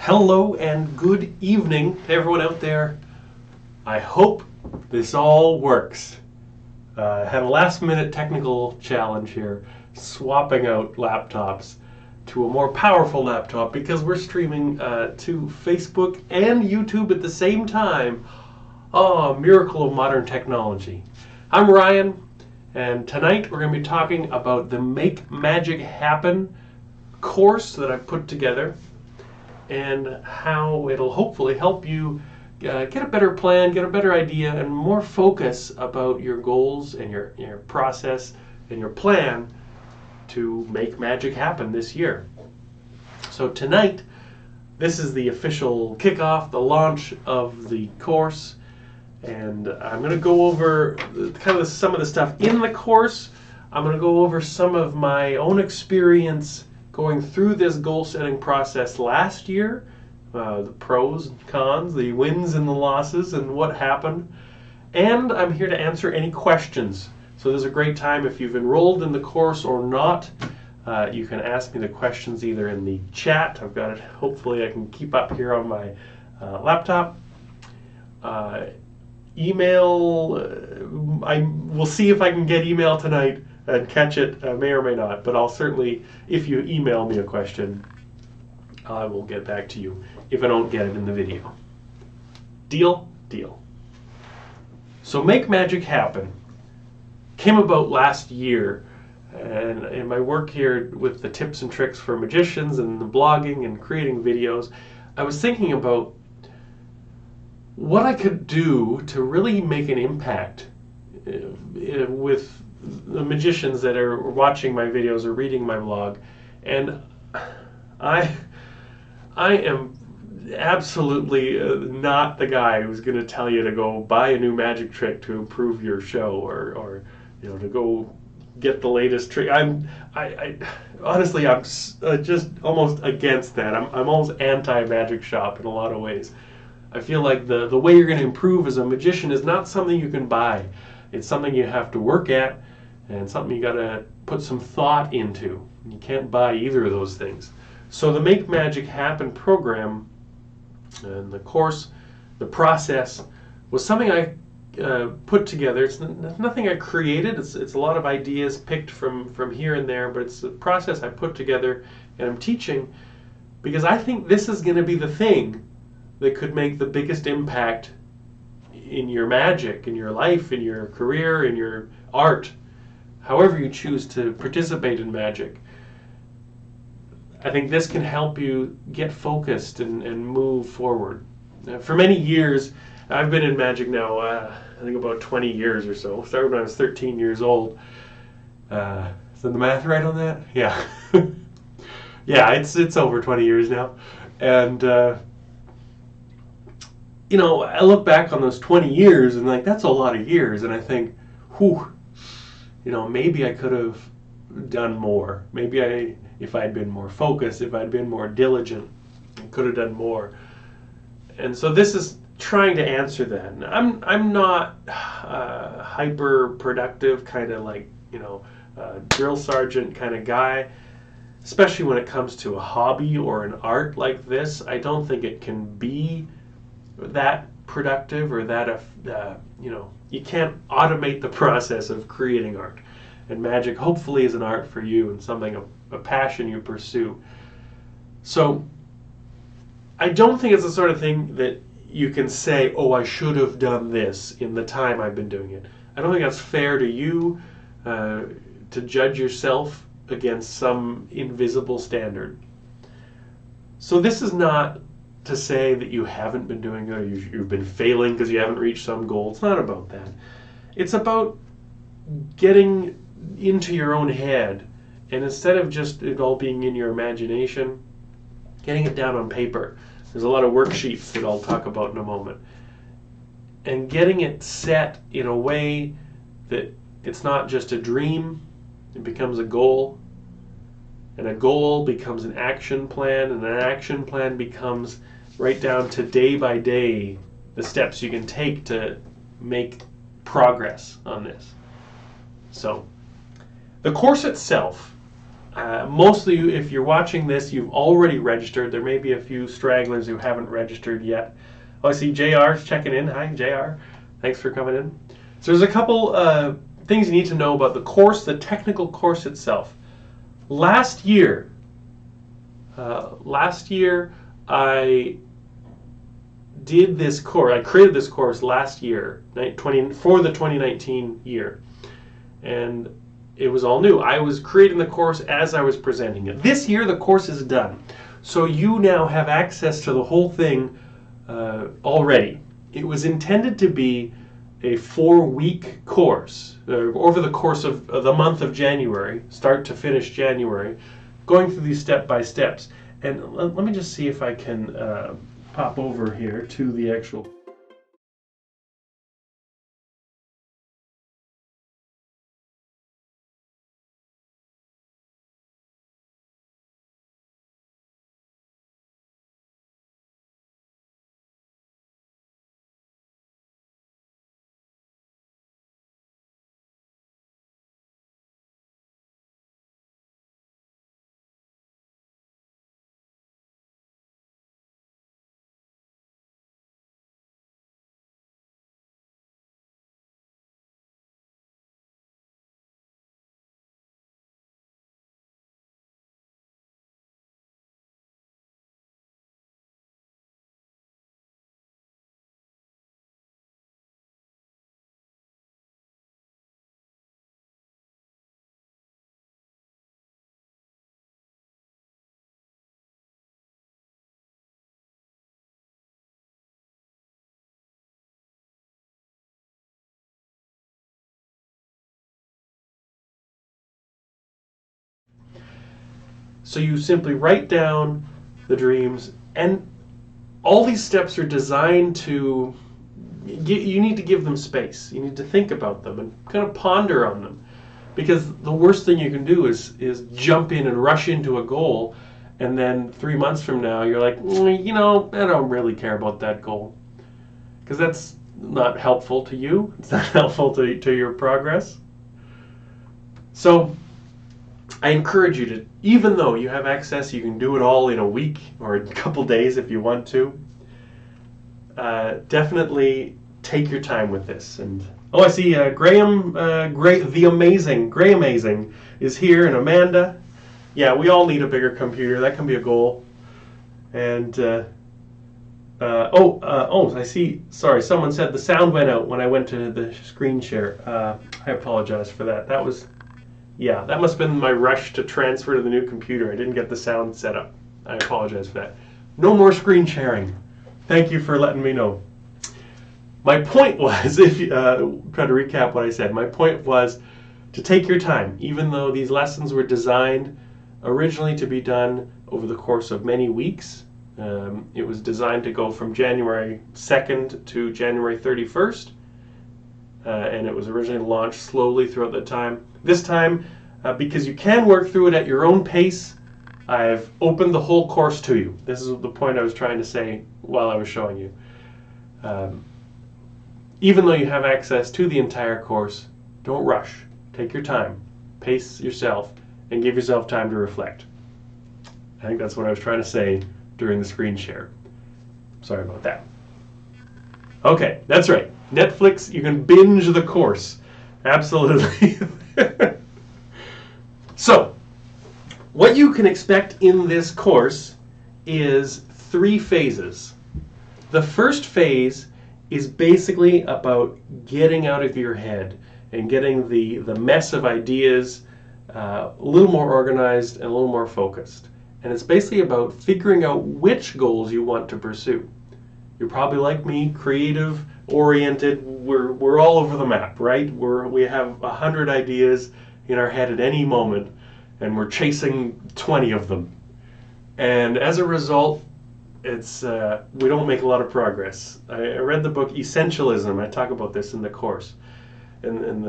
Hello and good evening to everyone out there. I hope this all works. I had a last minute technical challenge here, swapping out laptops to a more powerful laptop because we're streaming to Facebook and YouTube at the same time. Oh, miracle of modern technology. I'm Ryan, and tonight we're going to be talking about the Make Magic Happen course that I've put together and how it'll hopefully help you get a better plan, get a better idea, and more focus about your goals and your process and your plan to make magic happen this year. So tonight, this is the official kickoff, the launch of the course, and I'm going to go over some of the stuff in the course. I'm going to go over some of my own experience going through this goal setting process last year, the pros and cons, the wins and the losses, and what happened. And I'm here to answer any questions. So this is a great time if you've enrolled in the course or not. You can ask me the questions either in the chat. I've got it. Hopefully I can keep up here on my laptop. Email. I will see if I can get email tonight and catch it. May or may not. But I'll certainly, if you email me a question, I will get back to you if I don't get it in the video. Deal? Deal. So Make Magic Happen came about last year, and in my work here with the tips and tricks for magicians and the blogging and creating videos, I was thinking about what I could do to really make an impact with the magicians that are watching my videos or reading my blog. And I am absolutely not the guy who's going to tell you to go buy a new magic trick to improve your show or to go get the latest trick. I honestly, I'm just almost against that. I'm almost anti-magic shop in a lot of ways. I feel like the way you're going to improve as a magician is not something you can buy. It's something you have to work at and something you got to put some thought into. You can't buy either of those things. So the Make Magic Happen program and the course, the process, was something I put together. It's nothing I created. It's a lot of ideas picked from here and there, but it's a process I put together and I'm teaching because I think this is going to be the thing that could make the biggest impact in your magic, in your life, in your career, in your art, however you choose to participate in magic. I think this can help you get focused and move forward. For many years, I've been in magic now, I think about 20 years or so. Started when I was 13 years old. Is the math right on that? Yeah. Yeah, it's over 20 years now. And I look back on those 20 years and that's a lot of years, and I think, maybe I could have done more. Maybe if I'd been more focused, if I'd been more diligent, I could have done more. And so this is trying to answer that. I'm not hyper productive kind of drill sergeant kind of guy, especially when it comes to a hobby or an art like this. I don't think it can be that productive or that you can't automate the process of creating art. And magic hopefully is an art for you and something, a passion you pursue. So I don't think it's the sort of thing that you can say, oh, I should have done this in the time I've been doing it. I don't think that's fair to you to judge yourself against some invisible standard. So this is not to say that you haven't been doing it or you've been failing because you haven't reached some goal. It's not about that. It's about getting into your own head, and instead of just it all being in your imagination, getting it down on paper. There's a lot of worksheets that I'll talk about in a moment. And getting it set in a way that it's not just a dream, it becomes a goal. And a goal becomes an action plan, and an action plan becomes right down to day by day the steps you can take to make progress on this. So the course itself, Most of you, if you're watching this, you've already registered. There may be a few stragglers who haven't registered yet. Oh, I see JR's checking in. Hi, JR. Thanks for coming in. So there's a couple things you need to know about the course, the technical course itself. Last year I did this course. I created this course last year, for the 2019 year, and it was all new. I was creating the course as I was presenting it. This year the course is done, so you now have access to the whole thing already. It was intended to be a 4-week course over the course of the month of January, start to finish January, going through these step-by-steps. And let me just see if I can pop over here to the actual. So you simply write down the dreams, and all these steps are designed to, you need to give them space. You need to think about them and kind of ponder on them. Because the worst thing you can do is jump in and rush into a goal, and then 3 months from now you're like, you know, I don't really care about that goal. Because that's not helpful to you. It's not helpful to your progress. So I encourage you to, even though you have access, you can do it all in a week or a couple days if you want to. Definitely take your time with this. And oh, I see Graham, the amazing Graham is here, and Amanda. Yeah, we all need a bigger computer. That can be a goal. And I see. Sorry, someone said the sound went out when I went to the screen share. I apologize for that. That was. Yeah, that must have been my rush to transfer to the new computer. I didn't get the sound set up. I apologize for that. No more screen sharing. Thank you for letting me know. My point was, if you try to recap what I said, my point was to take your time, even though these lessons were designed originally to be done over the course of many weeks. It was designed to go from January 2nd to January 31st. And it was originally launched slowly throughout the time. This time, because you can work through it at your own pace, I've opened the whole course to you. This is the point I was trying to say while I was showing you. Even though you have access to the entire course, don't rush. Take your time, pace yourself, and give yourself time to reflect. I think that's what I was trying to say during the screen share. Sorry about that. Okay, that's right. Netflix, you can binge the course. Absolutely. So, what you can expect in this course is 3 phases. The first phase is basically about getting out of your head and getting the mess of ideas a little more organized and a little more focused. And it's basically about figuring out which goals you want to pursue. You're probably like me, creative, oriented. We're all over the map, right? We have 100 ideas in our head at any moment, and we're chasing 20 of them. And as a result, it's we don't make a lot of progress. I read the book Essentialism. I talk about this in the course, and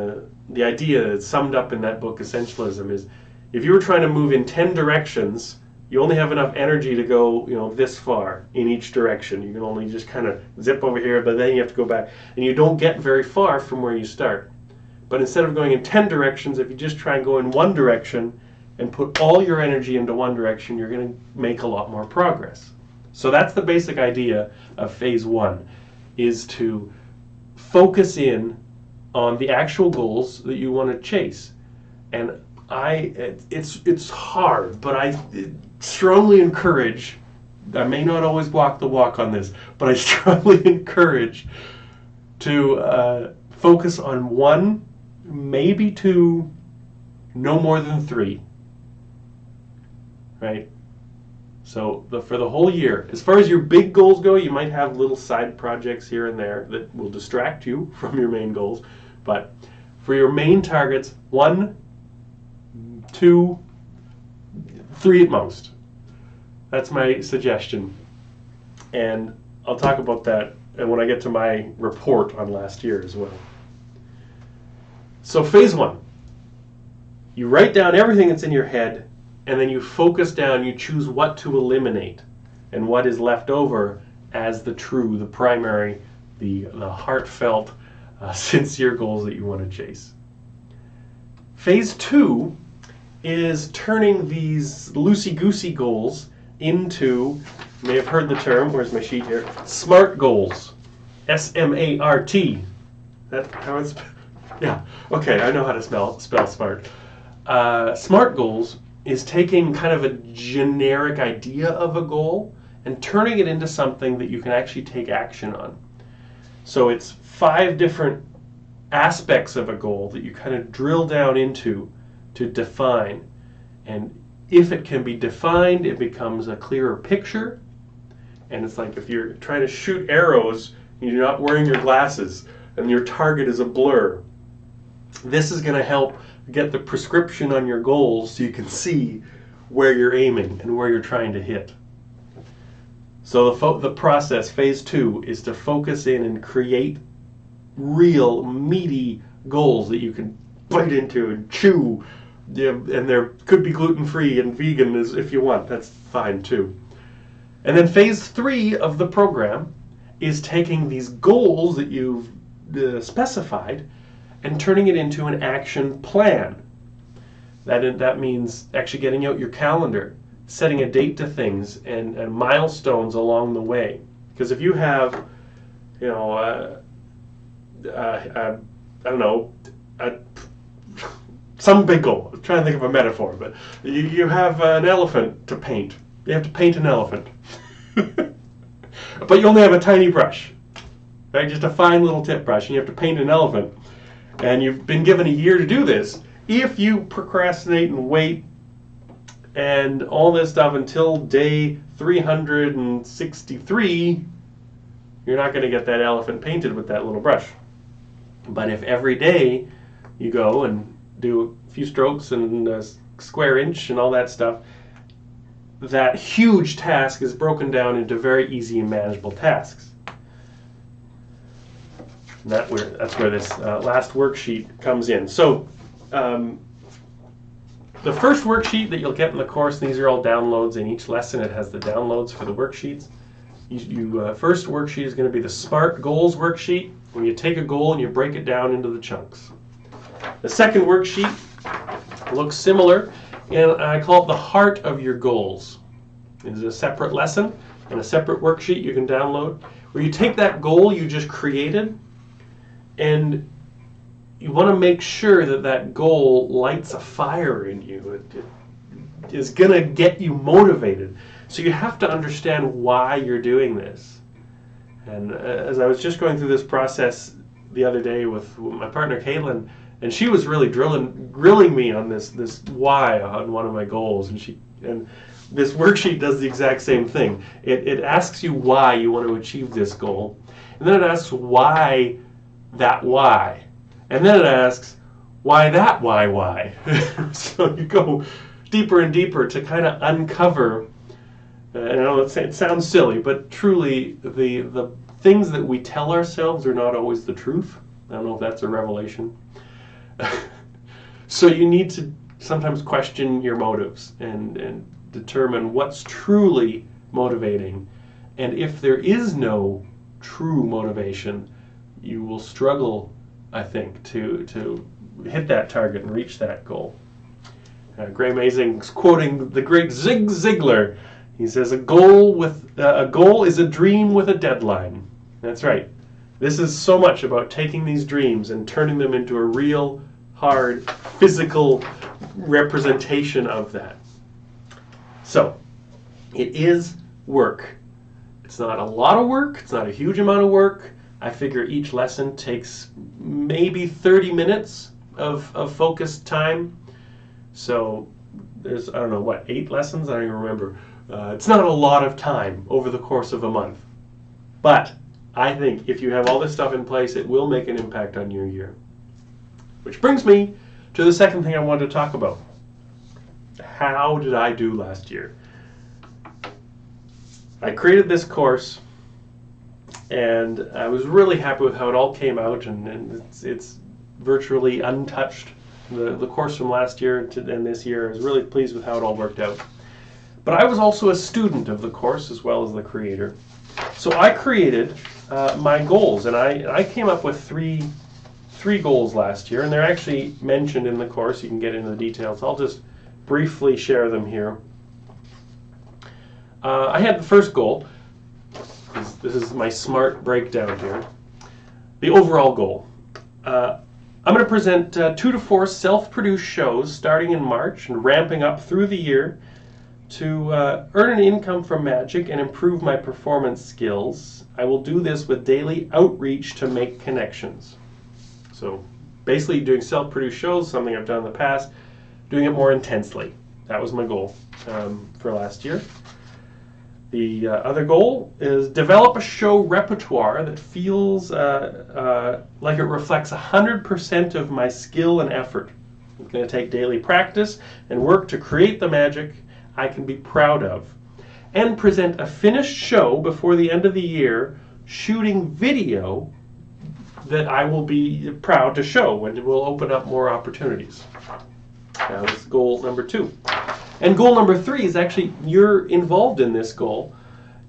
the idea that's summed up in that book, Essentialism, is if you were trying to move in 10 directions, you only have enough energy to go, this far in each direction. You can only just kind of zip over here, but then you have to go back, and you don't get very far from where you start. But instead of going in 10 directions, if you just try and go in one direction, and put all your energy into one direction, you're going to make a lot more progress. So that's the basic idea of phase one, is to focus in on the actual goals that you want to chase. And it's hard, but I strongly encourage, I may not always walk the walk on this, but I strongly encourage to focus on one, maybe two, no more than three, right? So for the whole year, as far as your big goals go, you might have little side projects here and there that will distract you from your main goals. But for your main targets, 1, 2, 3 at most. That's my suggestion. And I'll talk about that when I get to my report on last year as well. So phase one, you write down everything that's in your head, and then you focus down, you choose what to eliminate and what is left over as the true, the primary, the heartfelt, sincere goals that you want to chase. Phase two is turning these loosey-goosey goals into, you may have heard the term, where's my sheet here, SMART goals. S-M-A-R-T. That how it's, yeah, okay, I know how to spell SMART. SMART goals is taking kind of a generic idea of a goal and turning it into something that you can actually take action on. So it's 5 different aspects of a goal that you kind of drill down into to define. And if it can be defined, it becomes a clearer picture. And it's like if you're trying to shoot arrows and you're not wearing your glasses and your target is a blur, this is going to help get the prescription on your goals so you can see where you're aiming and where you're trying to hit. So the process, phase two, is to focus in and create real meaty goals that you can bite into and chew. And there could be gluten-free and vegan if you want. That's fine too. And then phase three of the program is taking these goals that you've specified and turning it into an action plan. That means actually getting out your calendar, setting a date to things, and milestones along the way. Because if you have, you know, I don't know, some big goal. I'm trying to think of a metaphor, but you have an elephant to paint. You have to paint an elephant. But you only have a tiny brush, right? Just a fine little tip brush, and you have to paint an elephant. And you've been given a year to do this. If you procrastinate and wait and all this stuff until day 363, you're not going to get that elephant painted with that little brush. But if every day you go and do a few strokes and a square inch and all that stuff, that huge task is broken down into very easy and manageable tasks. And that's where this last worksheet comes in. So the first worksheet that you'll get in the course, and these are all downloads. In each lesson it has the downloads for the worksheets. First worksheet is going to be the SMART goals worksheet, when you take a goal and you break it down into the chunks. The second worksheet looks similar, and I call it the heart of your goals. It is a separate lesson and a separate worksheet you can download, where you take that goal you just created, and you want to make sure that that goal lights a fire in you. It is going to get you motivated. So you have to understand why you're doing this. And as I was just going through this process the other day with my partner Caitlin, and she was really grilling me on this why on one of my goals, and this worksheet does the exact same thing. It asks you why you want to achieve this goal, and then it asks why that why, and then it asks why that why. So you go deeper and deeper to kind of uncover. And I know it sounds silly, but truly the things that we tell ourselves are not always the truth. I don't know if that's a revelation. So you need to sometimes question your motives and determine what's truly motivating. And if there is no true motivation, you will struggle, I think, to hit that target and reach that goal. Graham Mazing's quoting the great Zig Ziglar. He says, a goal is a dream with a deadline. That's right. This is so much about taking these dreams and turning them into a real, hard, physical representation of that. So, it is work. It's not a lot of work. It's not a huge amount of work. I figure each lesson takes maybe 30 minutes of focused time. So there's, I don't know, what, 8 lessons? I don't even remember. It's not a lot of time over the course of a month. But I think if you have all this stuff in place, it will make an impact on your year. Which brings me to the second thing I wanted to talk about. How did I do last year? I created this course, and I was really happy with how it all came out, and it's virtually untouched. The course from last year and this year, I was really pleased with how it all worked out. But I was also a student of the course as well as the creator. So I created my goals, and I came up with three goals last year, and they're actually mentioned in the course. You can get into the details. I'll just briefly share them here. I had the first goal. This is my smart breakdown here. The overall goal. I'm going to present 2 to 4 self-produced shows starting in March and ramping up through the year to earn an income from magic and improve my performance skills. I will do this with daily outreach to make connections. So basically doing self-produced shows, something I've done in the past, doing it more intensely. That was my goal for last year. The other goal is develop a show repertoire that feels like it reflects 100% of my skill and effort. I'm going to take daily practice and work to create the magic I can be proud of, and present a finished show before the end of the year, shooting video that I will be proud to show, and it will open up more opportunities. That was goal number 2. And goal number 3 is actually, you're involved in this goal,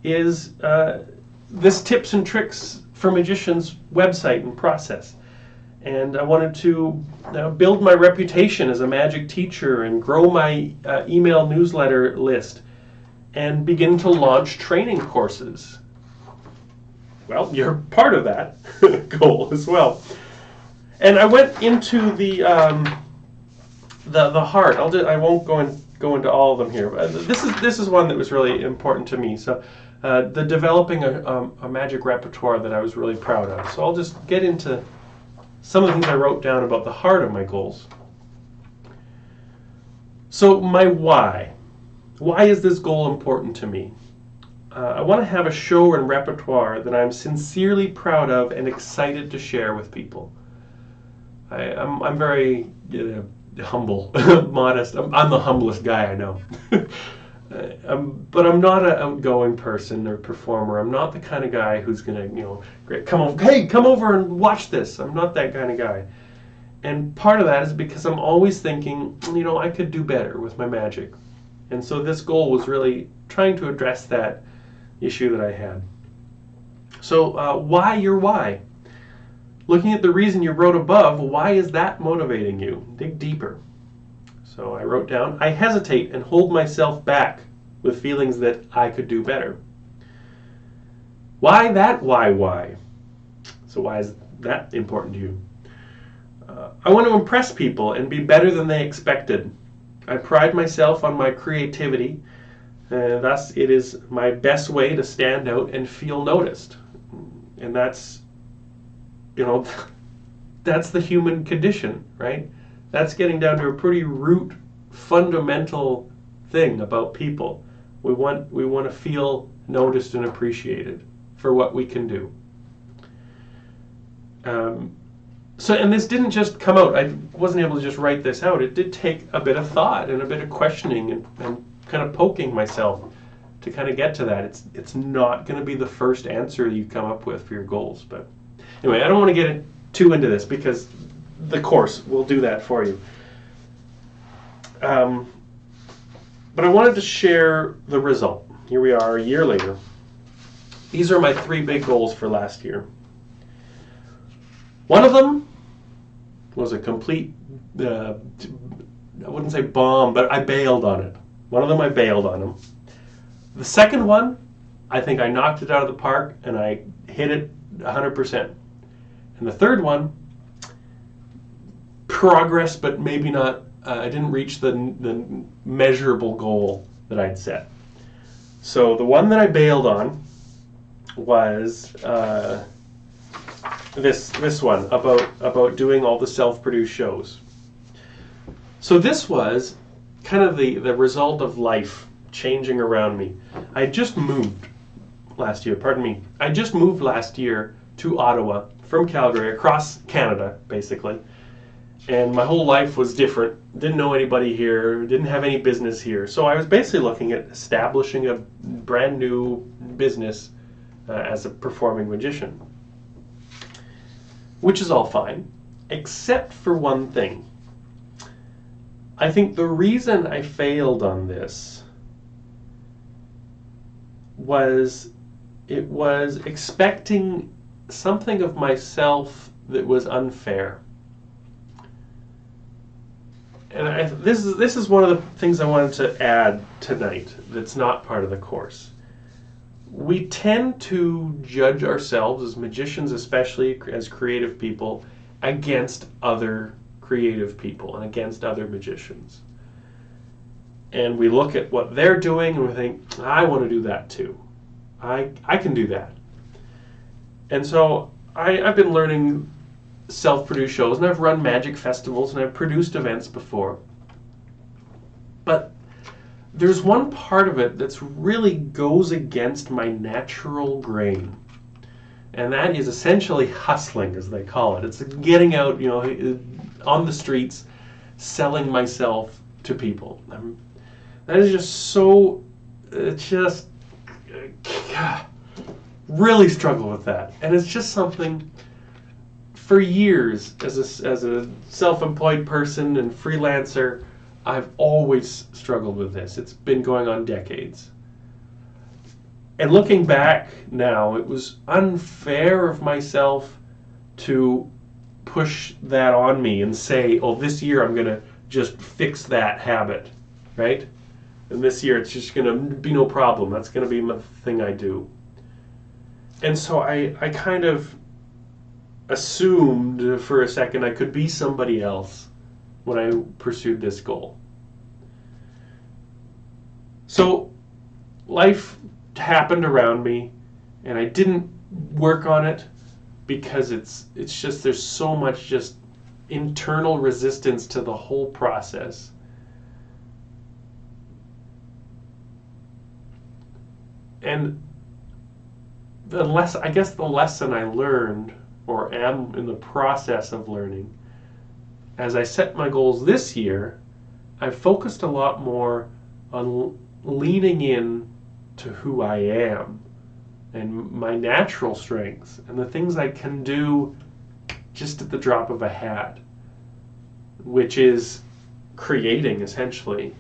is this tips and tricks for magicians website and process. And I wanted to build my reputation as a magic teacher and grow my email newsletter list and begin to launch training courses. Well, you're part of that goal as well. And I went into the heart. I won't go into all of them here. This is one that was really important to me. So the developing a magic repertoire that I was really proud of. So I'll just get into some of the things I wrote down about the heart of my goals. So my why. Why is this goal important to me? I want to have a show and repertoire that I'm sincerely proud of and excited to share with people. I'm very humble, modest. I'm the humblest guy I know. But I'm not an outgoing person or performer. I'm not the kind of guy who's gonna, come over and watch this. I'm not that kind of guy. And part of that is because I'm always thinking, I could do better with my magic. And so this goal was really trying to address that issue that I had. So why your why? Looking at the reason you wrote above, why is that motivating you? Dig deeper. So I wrote down, I hesitate and hold myself back with feelings that I could do better. Why that why? So why is that important to you? I want to impress people and be better than they expected. I pride myself on my creativity, and thus it is my best way to stand out and feel noticed. And that's, that's the human condition, right? That's getting down to a pretty root, fundamental thing about people. We want to feel noticed and appreciated for what we can do. And this didn't just come out. I wasn't able to just write this out. It did take a bit of thought and a bit of questioning and kind of poking myself to kind of get to that. It's not going to be the first answer you come up with for your goals. But anyway, I don't want to get too into this because the course will do that for you. But I wanted to share the result. Here we are a year later. These are my 3 big goals for last year. One of them was a complete I wouldn't say bomb, but I bailed on it. One of them I bailed on them. The second one, I think I knocked it out of the park and I hit it 100%. And the third one, progress, but maybe not, I didn't reach the measurable goal that I'd set. So the one that I bailed on was this one about doing all the self-produced shows. So this was kind of the result of life changing around me. I just moved last year, I just moved last year to Ottawa from Calgary, across Canada, basically. And my whole life was different. Didn't know anybody here, didn't have any business here. So I was basically looking at establishing a brand new business as a performing magician. Which is all fine, except for one thing. I think the reason I failed on this was it was expecting something of myself that was unfair. And this is one of the things I wanted to add tonight that's not part of the course. We tend to judge ourselves as magicians, especially as creative people, against other creative people and against other magicians. And we look at what they're doing and we think, I want to do that too. I can do that. And so I've been learning self-produced shows, and I've run magic festivals, and I've produced events before. But there's one part of it that's really goes against my natural grain. And that is essentially hustling, as they call it. It's getting out, on the streets, selling myself to people. That is just so, really struggle with that. And it's just something, for years, as a self-employed person and freelancer, I've always struggled with this. It's been going on decades. And looking back now, it was unfair of myself to push that on me and say, oh, this year I'm going to just fix that habit, right? And this year it's just going to be no problem. That's going to be the thing I do. And so I kind of assumed for a second I could be somebody else when I pursued this goal. So life happened around me, and I didn't work on it because it's just there's so much just internal resistance to the whole process. And the lesson I learned, or am in the process of learning, as I set my goals this year, I've focused a lot more on leaning in to who I am and my natural strengths and the things I can do just at the drop of a hat, which is creating, essentially.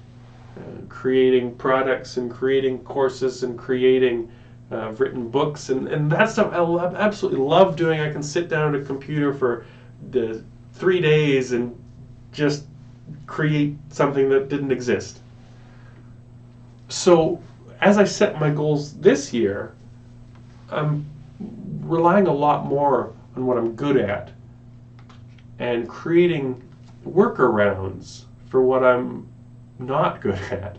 Creating products and creating courses and creating written books and that stuff I absolutely love doing. I can sit down at a computer for the 3 days and just create something that didn't exist. So as I set my goals this year, I'm relying a lot more on what I'm good at and creating workarounds for what I'm not good at,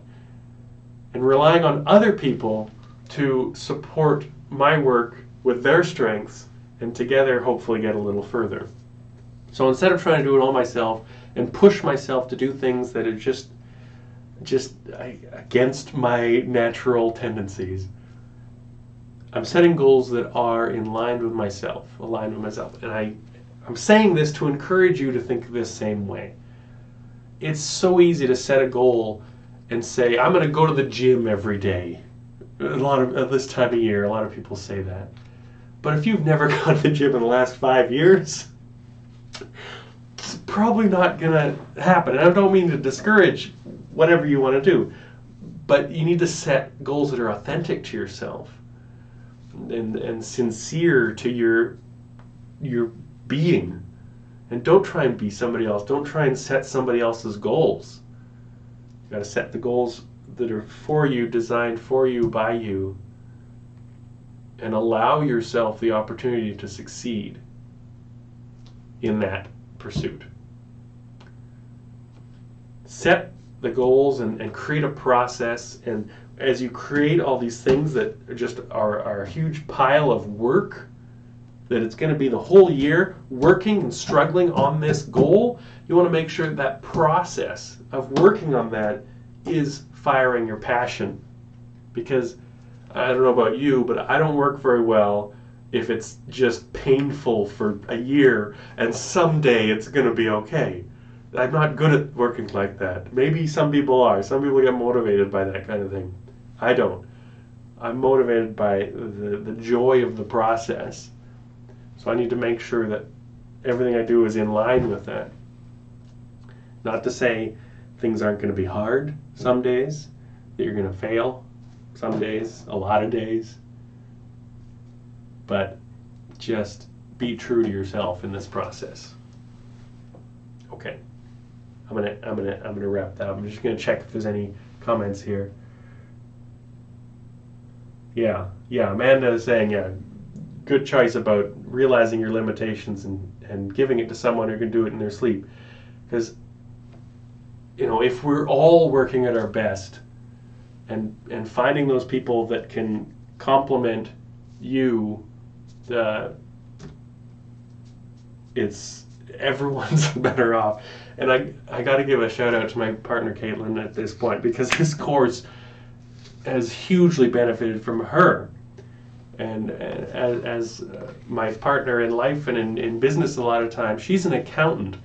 and relying on other people to support my work with their strengths, and together hopefully get a little further. So instead of trying to do it all myself and push myself to do things that are just against my natural tendencies, I'm setting goals that are aligned with myself. And I'm saying this to encourage you to think this same way. It's so easy to set a goal and say, I'm going to go to the gym every day. At this time of year, a lot of people say that. But if you've never gone to the gym in the last 5 years, it's probably not going to happen. And I don't mean to discourage whatever you want to do, but you need to set goals that are authentic to yourself and sincere to your being. And don't try and be somebody else. Don't try and set somebody else's goals. got to set the goals that are for you, designed for you, by you, and allow yourself the opportunity to succeed in that pursuit. Set the goals and create a process, and as you create all these things that just are a huge pile of work, that it's going to be the whole year working and struggling on this goal, you want to make sure that process of working on that is firing your passion. Because I don't know about you, but I don't work very well if it's just painful for a year and someday it's going to be okay. I'm not good at working like that. Maybe some people are. Some people get motivated by that kind of thing. I don't. I'm motivated by the joy of the process. So I need to make sure that everything I do is in line with that. Not to say things aren't going to be hard some days, that you're going to fail some days, a lot of days. But just be true to yourself in this process. Okay. I'm gonna wrap that up. I'm just gonna check if there's any comments here. Yeah, Amanda is saying, good choice about realizing your limitations and giving it to someone who can do it in their sleep. Because, if we're all working at our best and finding those people that can complement you, everyone's better off. And I got to give a shout out to my partner Caitlin at this point, because this course has hugely benefited from her. And as my partner in life and in business, a lot of times she's an accountant,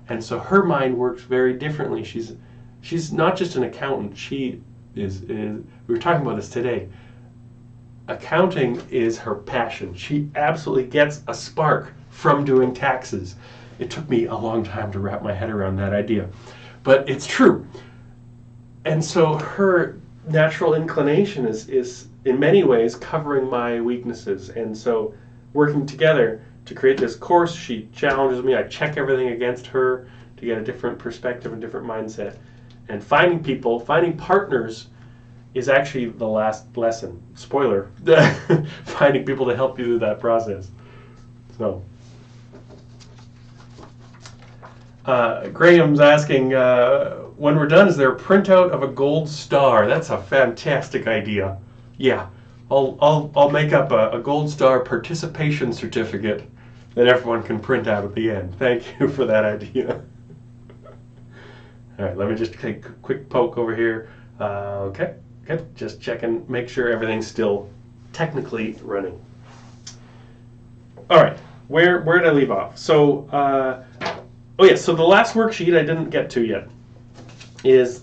and so her mind works very differently. She's not just an accountant. She is. We were talking about this today. Accounting is her passion. She absolutely gets a spark from doing taxes. It took me a long time to wrap my head around that idea, but it's true. And so her natural inclination is in many ways covering my weaknesses. And so working together to create this course, she challenges me. I check everything against her to get a different perspective and different mindset. And finding partners is actually the last lesson. Spoiler, finding people to help you through that process. So. Graham's asking, when we're done, is there a printout of a gold star? That's a fantastic idea. Yeah, I'll make up a gold star participation certificate that everyone can print out at the end. Thank you for that idea. All right, let me just take a quick poke over here. Okay, just checking, make sure everything's still technically running. All right, where did I leave off? So. Oh yeah, so the last worksheet I didn't get to yet is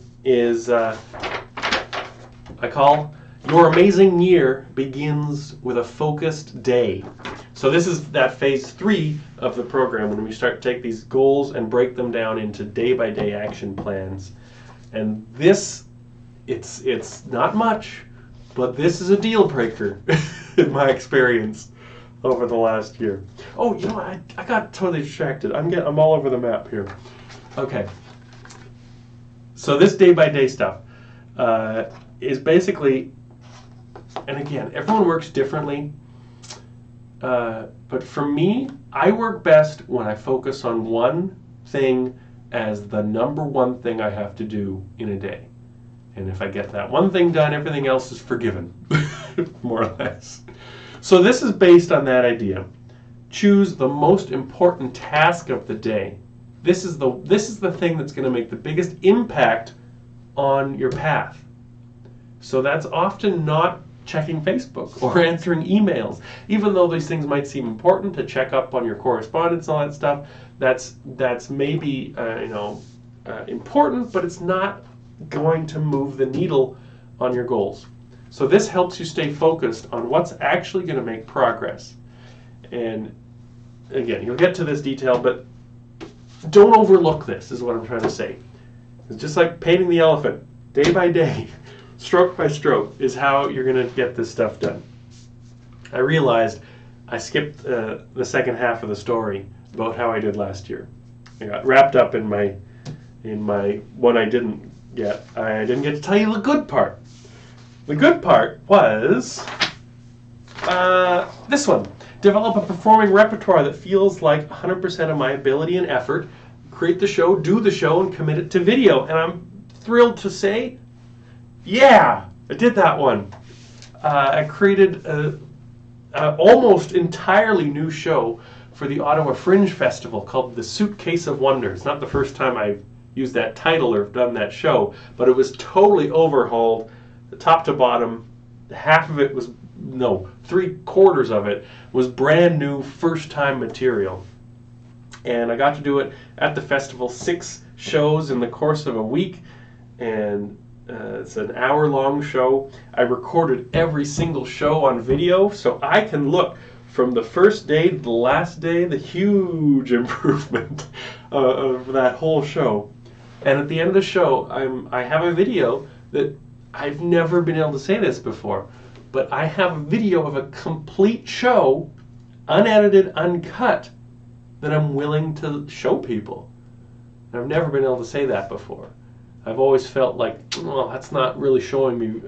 I call Your Amazing Year Begins with a Focused Day. So this is that phase 3 of the program, when we start to take these goals and break them down into day-by-day action plans. And this, it's not much, but this is a deal breaker in my experience over the last year. Oh, I got totally distracted. I'm all over the map here. Okay. So this day-by-day stuff is basically, and again, everyone works differently. But for me, I work best when I focus on one thing as the number one thing I have to do in a day. And if I get that one thing done, everything else is forgiven, more or less. So this is based on that idea. Choose the most important task of the day. This is the thing that's going to make the biggest impact on your path. So that's often not checking Facebook or answering emails. Even though these things might seem important to check up on your correspondence and all that stuff, that's maybe important, but it's not going to move the needle on your goals. So this helps you stay focused on what's actually going to make progress. And again, you'll get to this detail, but don't overlook this, is what I'm trying to say. It's just like painting the elephant, day by day, stroke by stroke, is how you're going to get this stuff done. I realized I skipped the second half of the story about how I did last year. I got wrapped up in my what I didn't yet. I didn't get to tell you the good part. The good part was this one. Develop a performing repertoire that feels like 100% of my ability and effort. Create the show, do the show, and commit it to video. And I'm thrilled to say, yeah, I did that one. I created an almost entirely new show for the Ottawa Fringe Festival called The Suitcase of Wonders. Not the first time I've used that title or done that show, but it was totally overhauled, top to bottom. Half of it was, no, 3/4 of it was brand new first time material. And I got to do it at the festival, 6 shows in the course of a week, and it's an hour-long show. I recorded every single show on video, so I can look from the first day to the last day, the huge improvement of that whole show. And at the end of the show, I have a video that I've never been able to say this before, but I have a video of a complete show, unedited, uncut, that I'm willing to show people. And I've never been able to say that before. I've always felt like, well, that's not really showing me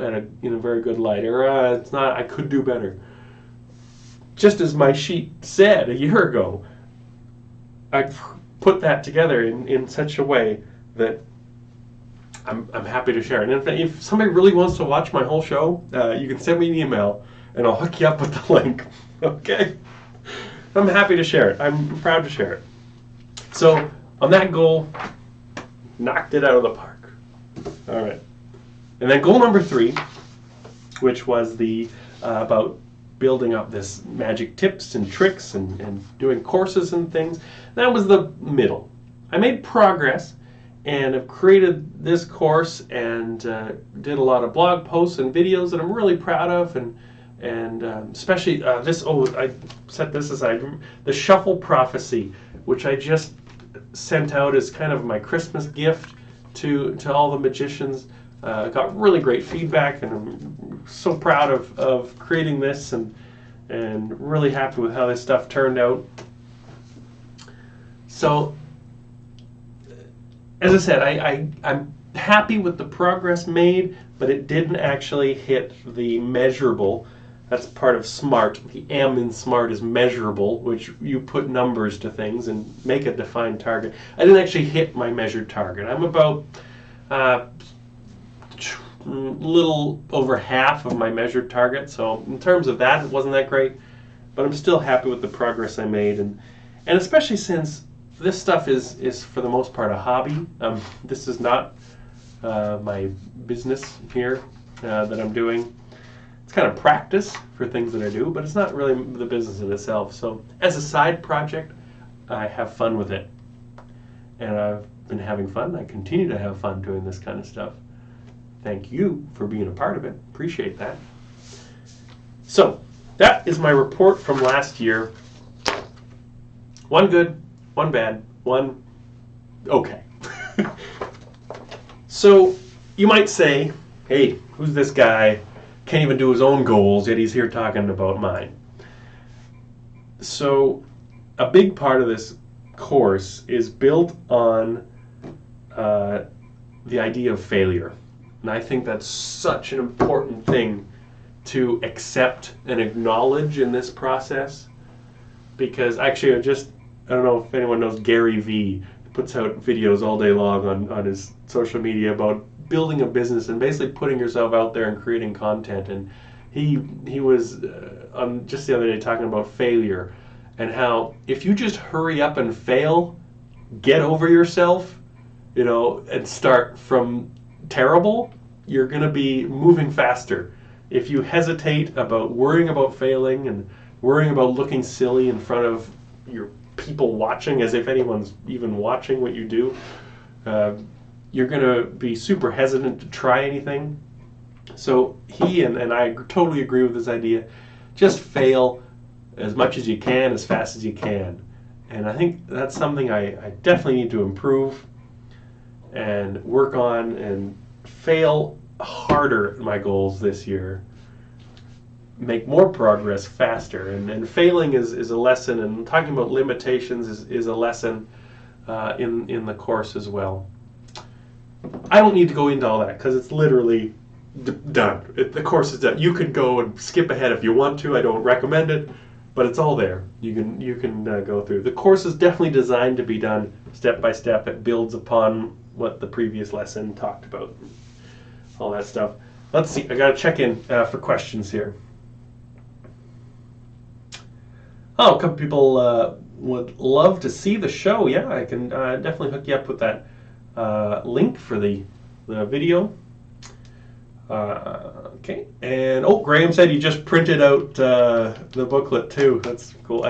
in a very good light, or it's not. I could do better. Just as my sheet said a year ago, I put that together in such a way that I'm happy to share it. And if somebody really wants to watch my whole show, you can send me an email, and I'll hook you up with the link. Okay? I'm happy to share it. I'm proud to share it. So on that goal, knocked it out of the park. All right. And then goal number 3, which was the about building up this magic tips and tricks and doing courses and things. That was the middle. I made progress and have created this course and did a lot of blog posts and videos that I'm really proud of, and especially this. Oh, I set this aside. The Shuffle Prophecy, which I just sent out as kind of my Christmas gift to all the magicians. Got really great feedback, and I'm so proud of creating this, and really happy with how this stuff turned out. So, as I said, I'm happy with the progress made, but it didn't actually hit the measurable. That's part of SMART. The M in SMART is measurable, which you put numbers to things and make a defined target. I didn't actually hit my measured target. I'm about little over half of my measured target, so in terms of that, it wasn't that great, but I'm still happy with the progress I made, and especially since this stuff is for the most part a hobby. This is not my business here that I'm doing. It's kind of practice for things that I do, but it's not really the business in itself. So as a side project, I have fun with it, and I've been having fun. I continue to have fun doing this kind of stuff. Thank you for being a part of it. Appreciate that. So that is my report from last year. One good, one bad, one okay. So you might say, hey, who's this guy? Can't even do his own goals, yet he's here talking about mine. So a big part of this course is built on the idea of failure. And I think that's such an important thing to accept and acknowledge in this process. Because actually, I don't know if anyone knows Gary Vee. He puts out videos all day long on his social media about building a business and basically putting yourself out there and creating content. And he was on just the other day talking about failure and how if you just hurry up and fail, get over yourself, and start from terrible, you're going to be moving faster. If you hesitate about worrying about failing and worrying about looking silly in front of your people watching, as if anyone's even watching what you do, you're going to be super hesitant to try anything. So he and I totally agree with this idea. Just fail as much as you can, as fast as you can. And I think that's something I definitely need to improve and work on, and fail harder at my goals this year. Make more progress faster. And failing is a lesson, and talking about limitations is a lesson in the course as well. I don't need to go into all that because it's literally done. The course is done. You can go and skip ahead if you want to. I don't recommend it, but it's all there. You can go through. The course is definitely designed to be done step by step. It builds upon what the previous lesson talked about, all that stuff. Let's see. I got to check in for questions here. Oh, a couple people would love to see the show. Yeah, I can definitely hook you up with that link for the video. Okay, and Graham said he just printed out the booklet too. That's cool.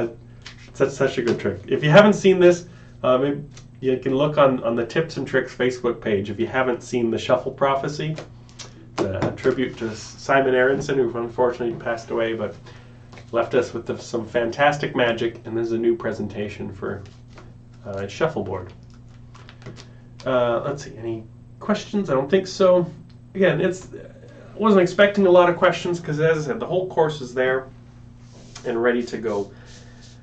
That's such a good trick. If you haven't seen this, maybe you can look on the Tips and Tricks Facebook page. If you haven't seen the Shuffle Prophecy, a tribute to Simon Aronson, who unfortunately passed away, but left us with some fantastic magic, and this is a new presentation for shuffleboard. Let's see, any questions? I don't think so. Again, I wasn't expecting a lot of questions because, as I said, the whole course is there and ready to go.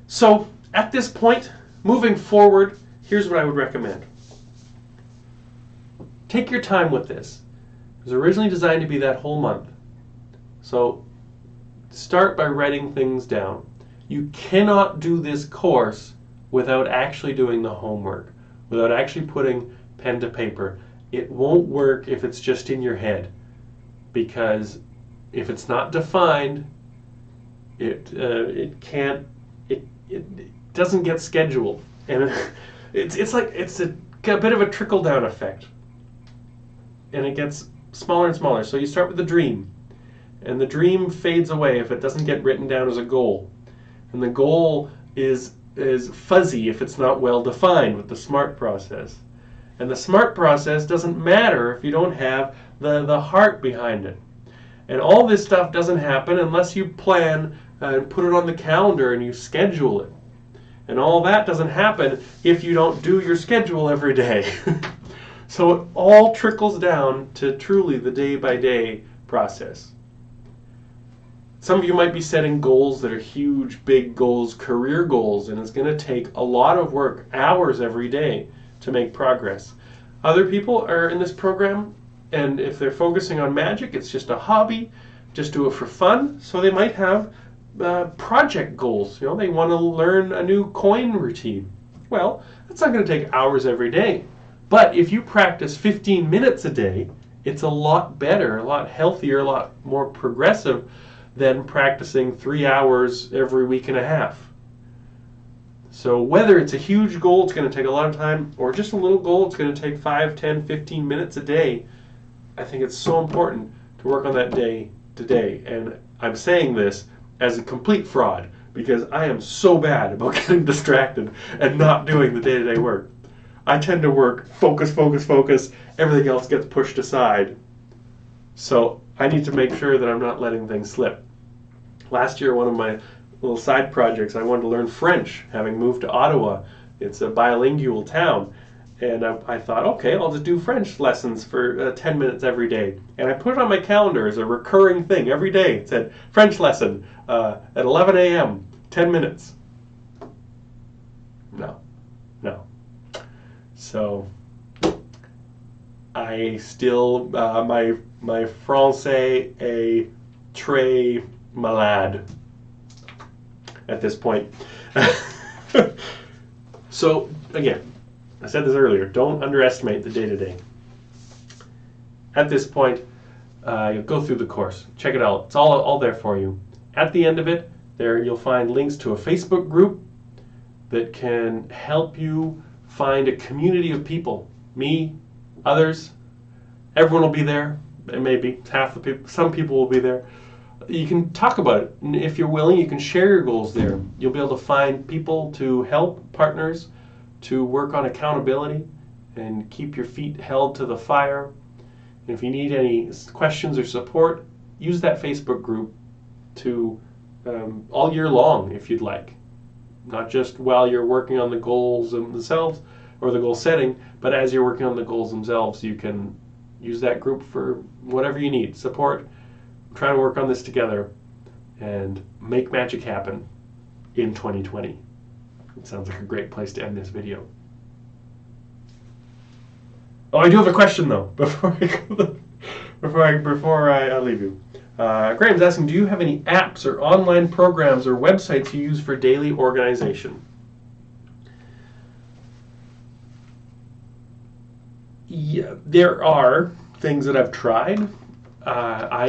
So at this point, moving forward, here's what I would recommend. Take your time with this. It was originally designed to be that whole month. So start by writing things down. You cannot do this course without actually doing the homework, without actually putting pen to paper. It won't work if it's just in your head, because if it's not defined, it doesn't get scheduled, and it's a bit of a trickle down effect, and it gets smaller and smaller. So you start with the dream, and the dream fades away if it doesn't get written down as a goal, and the goal is fuzzy if it's not well defined with the SMART process. And the SMART process doesn't matter if you don't have the heart behind it. And all this stuff doesn't happen unless you plan and put it on the calendar and you schedule it. And all that doesn't happen if you don't do your schedule every day. So it all trickles down to truly the day-by-day process. Some of you might be setting goals that are huge, big goals, career goals, and it's going to take a lot of work, hours every day, to make progress. Other people are in this program, and if they're focusing on magic, it's just a hobby, just do it for fun. So they might have project goals. You know, they want to learn a new coin routine. Well, that's not going to take hours every day. But if you practice 15 minutes a day, it's a lot better, a lot healthier, a lot more progressive than practicing 3 hours every week and a half. So whether it's a huge goal, it's going to take a lot of time, or just a little goal, it's going to take 5, 10, 15 minutes a day, I think it's so important to work on that day to day. And I'm saying this as a complete fraud because I am so bad about getting distracted and not doing the day-to-day work. I tend to work, focus, everything else gets pushed aside. So I need to make sure that I'm not letting things slip. Last year, one of my little side projects, I wanted to learn French, having moved to Ottawa. It's a bilingual town. And I thought, okay, I'll just do French lessons for 10 minutes every day. And I put it on my calendar as a recurring thing every day. It said, French lesson at 11 a.m., 10 minutes. No. So I still, my français est très malade at this point. So again, I said this earlier, don't underestimate the day-to-day. At this point, you'll go through the course. Check it out. It's all there for you. At the end of it, there you'll find links to a Facebook group that can help you find a community of people. Me, others, everyone will be there. Maybe half the people, some people will be there. You can talk about it. And if you're willing, you can share your goals there. You'll be able to find people to help, partners, to work on accountability and keep your feet held to the fire. And if you need any questions or support, use that Facebook group to all year long if you'd like. Not just while you're working on the goals themselves or the goal setting, but as you're working on the goals themselves, you can use that group for whatever you need. Support, trying to work on this together and make magic happen in 2020. It sounds like a great place to end this video. Oh, I do have a question though before I leave you. Graham's asking, do you have any apps or online programs or websites you use for daily organization? Yeah, there are things that I've tried. I'm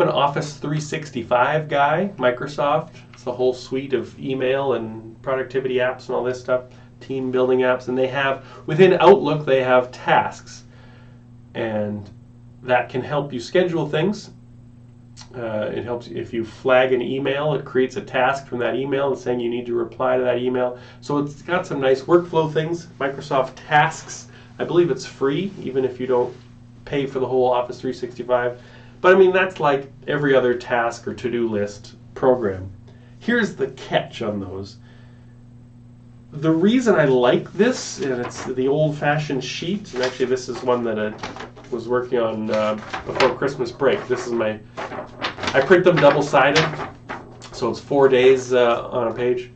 an Office 365 guy, Microsoft. It's the whole suite of email and productivity apps and all this stuff, team building apps. And they have, within Outlook, they have tasks. And that can help you schedule things. It helps if you flag an email, it creates a task from that email and saying you need to reply to that email. So it's got some nice workflow things. Microsoft Tasks, I believe it's free, even if you don't pay for the whole Office 365. But I mean, that's like every other task or to-do list program. Here's the catch on those. The reason I like this, and it's the old-fashioned sheet, and actually this is one that I was working on before Christmas break. This is I print them double-sided, so it's 4 days on a page.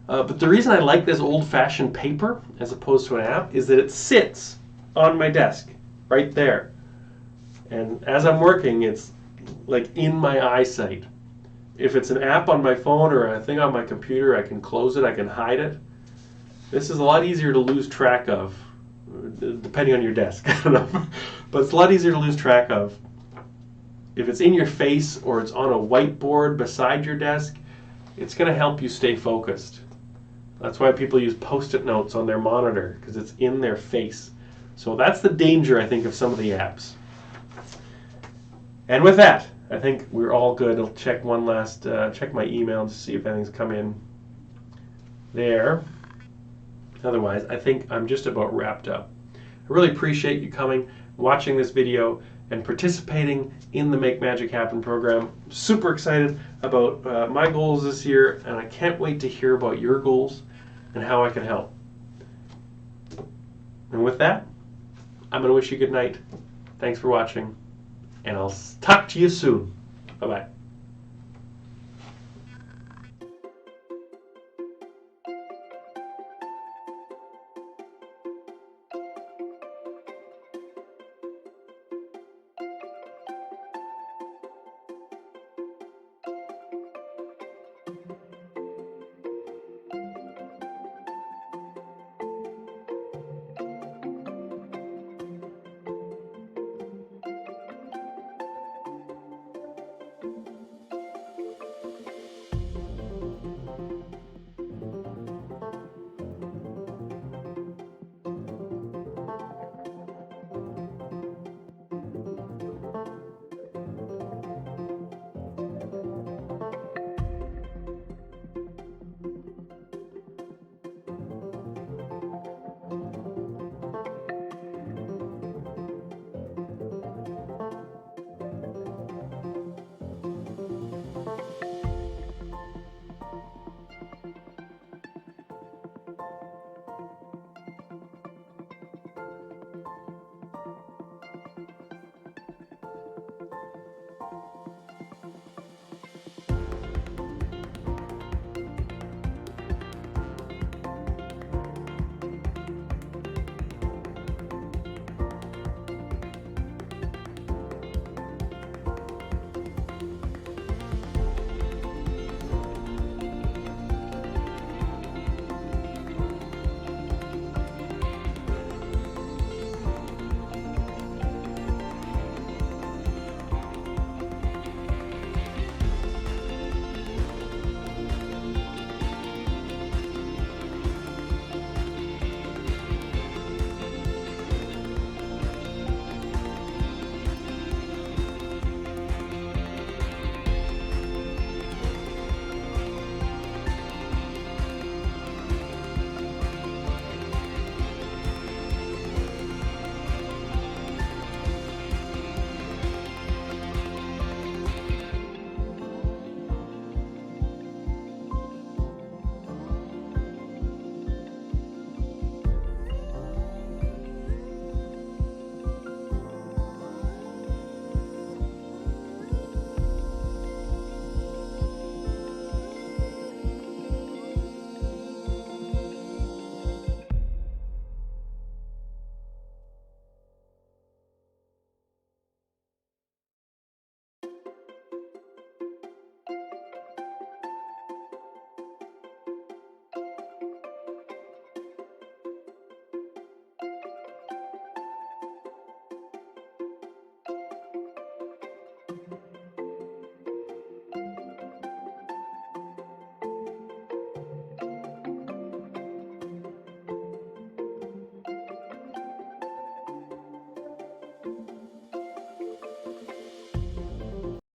But the reason I like this old-fashioned paper as opposed to an app is that it sits on my desk, right there. And as I'm working, it's like in my eyesight. If it's an app on my phone or a thing on my computer, I can close it, I can hide it. This is a lot easier to lose track of, depending on your desk. I don't know. But it's a lot easier to lose track of. If it's in your face or it's on a whiteboard beside your desk, it's going to help you stay focused. That's why people use Post-it notes on their monitor, because it's in their face. So that's the danger, I think, of some of the apps. And with that, I think we're all good. I'll check one last, check my email to see if anything's come in there. Otherwise, I think I'm just about wrapped up. I really appreciate you coming, watching this video, and participating in the Make Magic Happen program. Super excited about my goals this year, and I can't wait to hear about your goals and how I can help. And with that, I'm going to wish you good night. Thanks for watching, and I'll talk to you soon. Bye-bye.